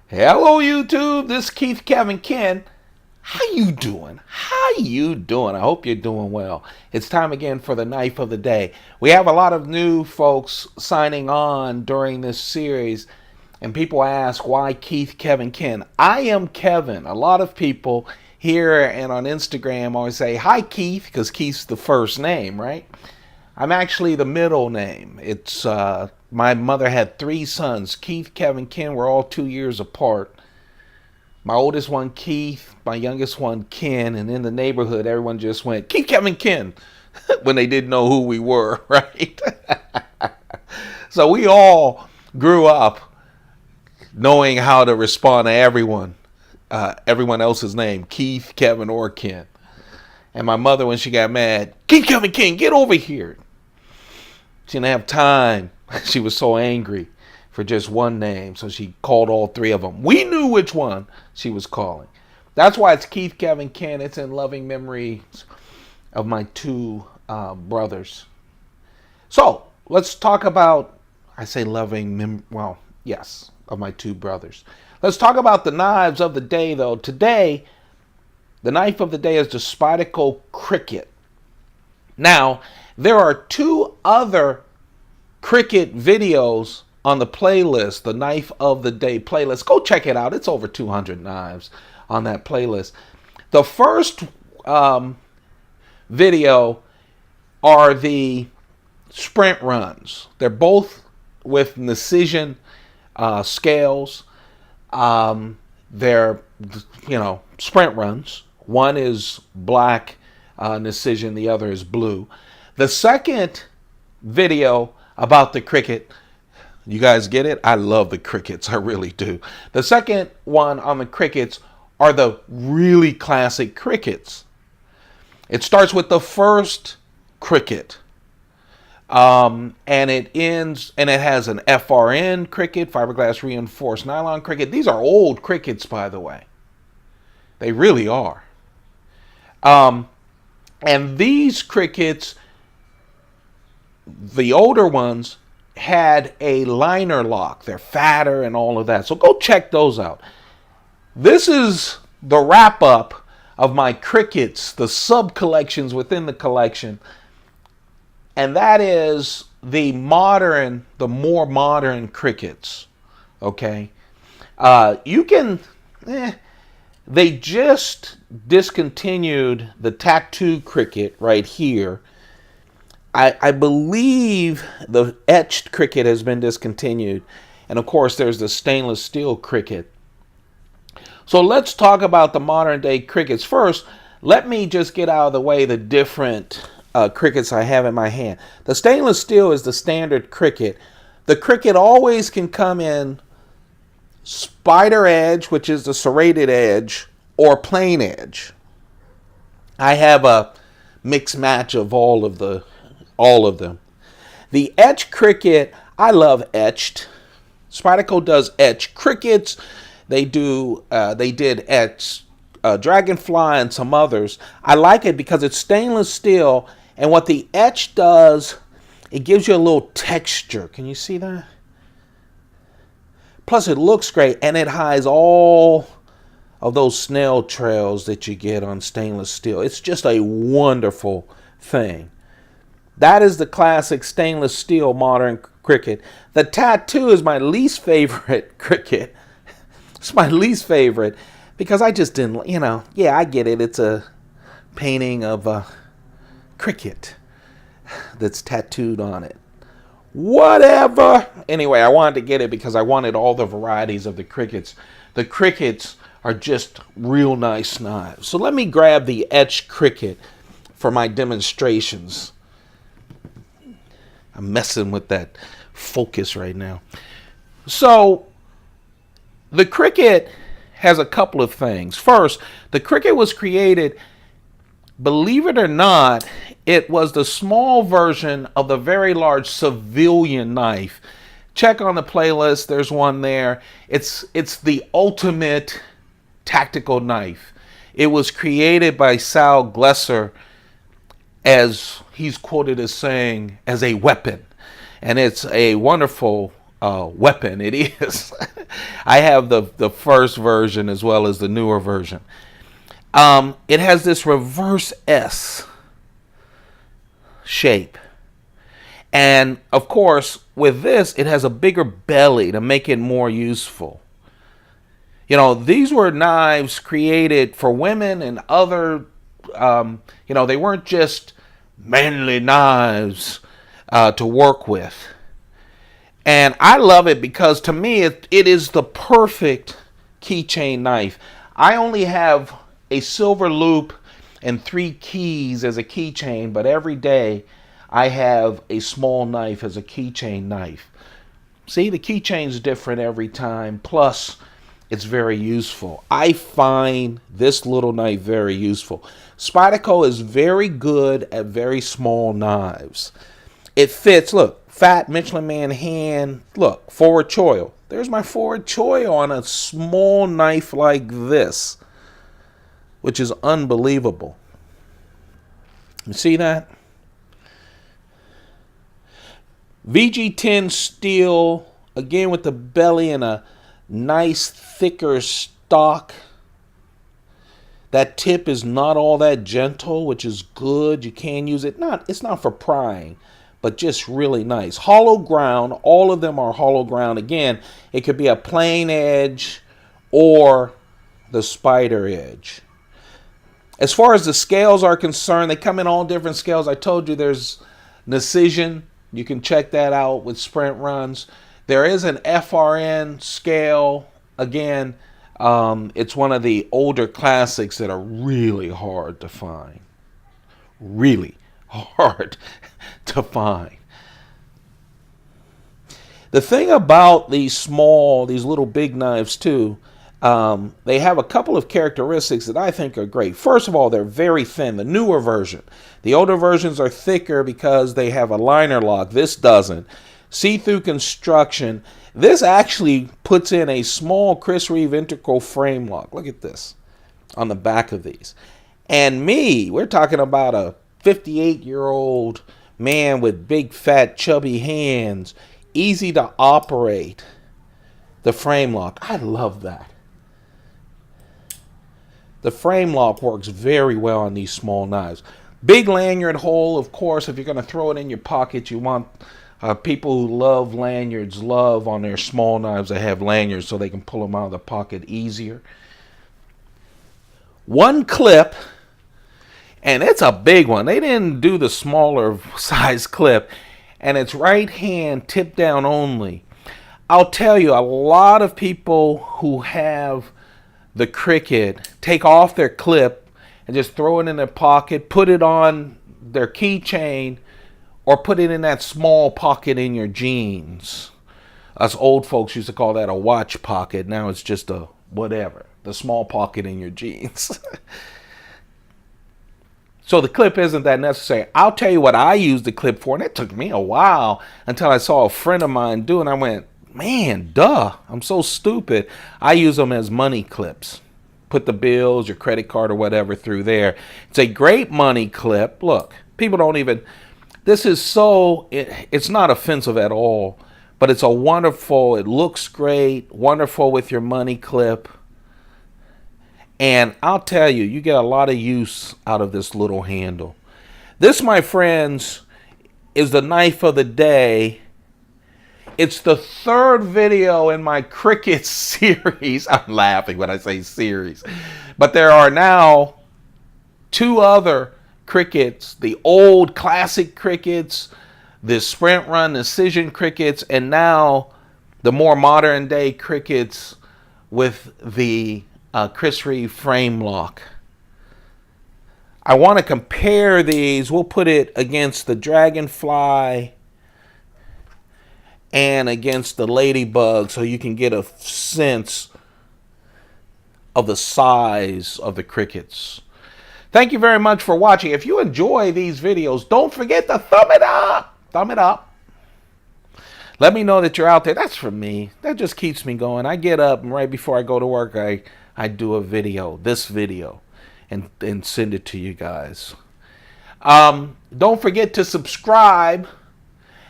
Hello YouTube, this is Keith, Kevin, Ken. How you doing? I hope you're doing well. It's time again for the knife of the day. We have a lot of new folks signing on during this series, and people ask why Keith, Kevin, Ken. I am Kevin. A lot of people here and on Instagram always say, hi Keith, because Keith's the first name, right? I'm actually the middle name. It's my mother had three sons, Keith, Kevin, Ken. We're all 2 years apart. My oldest one, Keith. My youngest one, Ken. And in the neighborhood, everyone just went, Keith, Kevin, Ken, when they didn't know who we were, right? So we all grew up knowing how to respond to everyone else's name, Keith, Kevin, or Ken. And my mother, when she got mad, Keith, Kevin, Ken, get over here. She didn't have time. She was so angry for just one name, so she called all three of them. We knew which one she was calling. That's why it's Keith, Kevin, Ken. It's in loving memories of my two brothers. So let's talk about, I say yes, of my two brothers. Let's talk about the knives of the day, though. Today, the knife of the day is the Spyderco Cricket. Now, there are two other cricket videos on the playlist, the Knife of the Day playlist. Go check it out. It's over 200 knives on that playlist. The first video are the sprint runs. They're both with Precision scales. They're, sprint runs. One is black Precision, the other is blue. The second video about the cricket, you guys get it? I love the crickets, I really do. The second one on the crickets are the really classic crickets. It starts with the first cricket, and it ends, and it has an FRN cricket, fiberglass reinforced nylon cricket. These are old crickets, by the way. They really are. And these crickets, the older ones, had a liner lock. They're fatter and all of that. So go check those out. This is the wrap up of my crickets, the sub collections within the collection. And that is the more modern crickets. Okay. They just discontinued the tattoo cricket right here. I believe the etched cricket has been discontinued. And of course, there's the stainless steel cricket. So let's talk about the modern day crickets. First, let me just get out of the way the different crickets I have in my hand. The stainless steel is the standard cricket. The cricket always can come in spider edge, which is the serrated edge, or plain edge. I have a mixed match of all of them. The etched cricket, I love etched. Spyderco does etched crickets. They did etched Dragonfly and some others. I like it because it's stainless steel, and what the etch does, it gives you a little texture. Can you see that? Plus, it looks great, and it hides all of those snail trails that you get on stainless steel. It's just a wonderful thing. That is the classic stainless steel modern cricket. The tattoo is my least favorite cricket. It's my least favorite because I just didn't, I get it. It's a painting of a cricket that's tattooed on it. Whatever. Anyway, I wanted to get it because I wanted all the varieties of the crickets. The crickets are just real nice knives. So let me grab the etched cricket for my demonstrations. I'm messing with that focus right now. So the cricket has a couple of things. First, the cricket was created, believe it or not, it was the small version of the very large civilian knife. Check on the playlist. There's one there. It's the ultimate tactical knife. It was created by Sal Glesser, as he's quoted as saying, as a weapon. And it's a wonderful weapon it is. I have the first version as well as the newer version. It has this reverse S shape. And of course, with this, it has a bigger belly to make it more useful. You know, these were knives created for women and other, they weren't just manly knives to work with. And I love it because to me, it is the perfect keychain knife. I only have a silver loop and 3 keys as a keychain, but every day I have a small knife as a keychain knife. See, the keychain's different every time, plus it's very useful. I find this little knife very useful. Spyderco is very good at very small knives. It fits, look, fat Michelin Man hand, look, forward choil. There's my forward choil on a small knife like this, which is unbelievable. You see that? VG10 steel, again with the belly and a nice thicker stock. That tip is not all that gentle, which is good. You can use it. It's not for prying, but just really nice. Hollow ground, all of them are hollow ground. Again, it could be a plain edge or the spider edge. As far as the scales are concerned, they come in all different scales. I told you there's Precision. You can check that out with sprint runs. There is an FRN scale. Again, it's one of the older classics that are really hard to find. Really hard to find. The thing about these little big knives too, they have a couple of characteristics that I think are great. First of all, they're very thin, the newer version. The older versions are thicker because they have a liner lock. This doesn't. See-through construction. This actually puts in a small Chris Reeve integral frame lock. Look at this on the back of these. And we're talking about a 58-year-old man with big, fat, chubby hands. Easy to operate. The frame lock. I love that. The frame lock works very well on these small knives. Big lanyard hole, of course, if you're going to throw it in your pocket, you want people who love lanyards, love on their small knives that have lanyards so they can pull them out of the pocket easier. One clip, and it's a big one. They didn't do the smaller size clip, and it's right hand, tip down only. I'll tell you, a lot of people who have the Cricut take off their clip and just throw it in their pocket, put it on their keychain, or put it in that small pocket in your jeans. Us old folks used to call that a watch pocket. Now it's just a whatever, the small pocket in your jeans. So the clip isn't that necessary. I'll tell you what I used the clip for, and it took me a while until I saw a friend of mine do it, and I went, man, duh, I'm so stupid. I use them as money clips. Put the bills, your credit card or whatever through there. It's a great money clip. Look, people don't even, this is so, it's not offensive at all, but it's a wonderful, it looks great, wonderful with your money clip. And I'll tell you, you get a lot of use out of this little handle. This, my friends, is the knife of the day. It's the third video in my Cricut series. I'm laughing when I say series. But there are now 2 other Cricuts, the old classic Cricuts, the sprint run Precision Cricuts, and now the more modern day Cricuts with the Chris Reeve frame lock. I want to compare these. We'll put it against the Dragonfly and against the Ladybug so you can get a sense of the size of the Cricuts. Thank you very much for watching. If you enjoy these videos, don't forget to thumb it up. Thumb it up. Let me know that you're out there. That's for me. That just keeps me going. I get up and right before I go to work, I do a video, this video, and send it to you guys. Don't forget to subscribe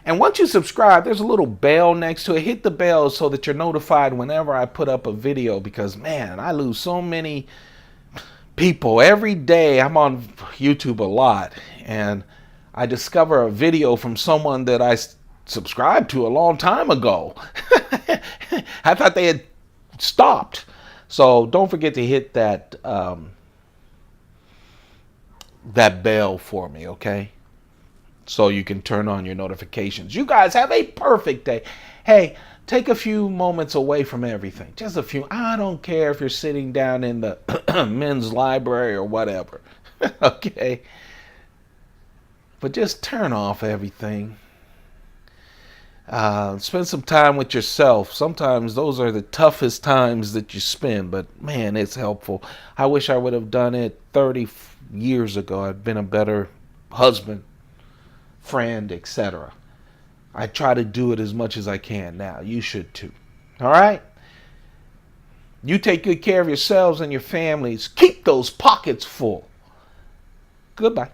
And once you subscribe, there's a little bell next to it. Hit the bell so that you're notified whenever I put up a video, because man, I lose so many people every day. I'm on YouTube a lot, and I discover a video from someone that I subscribed to a long time ago. I thought they had stopped. So don't forget to hit that that bell for me, okay? So you can turn on your notifications. You guys have a perfect day. Hey, take a few moments away from everything. Just a few. I don't care if you're sitting down in the men's library or whatever. Okay? But just turn off everything. Spend some time with yourself. Sometimes those are the toughest times that you spend, but man, it's helpful. I wish I would have done it 30 years ago. I'd been a better husband, friend, etc. I try to do it as much as I can now. You should too. All right? You take good care of yourselves and your families. Keep those pockets full. Goodbye.